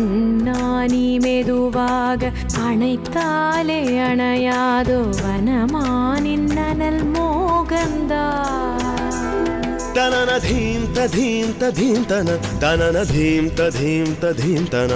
பொன்னானி மெதுவாக அணைத்தாலே அணையாதோ வனமானின் நனல் மோகந்தா தனன தீம் ததீம் ததீம் தன தனன தீம் ததீம் ததீம் தன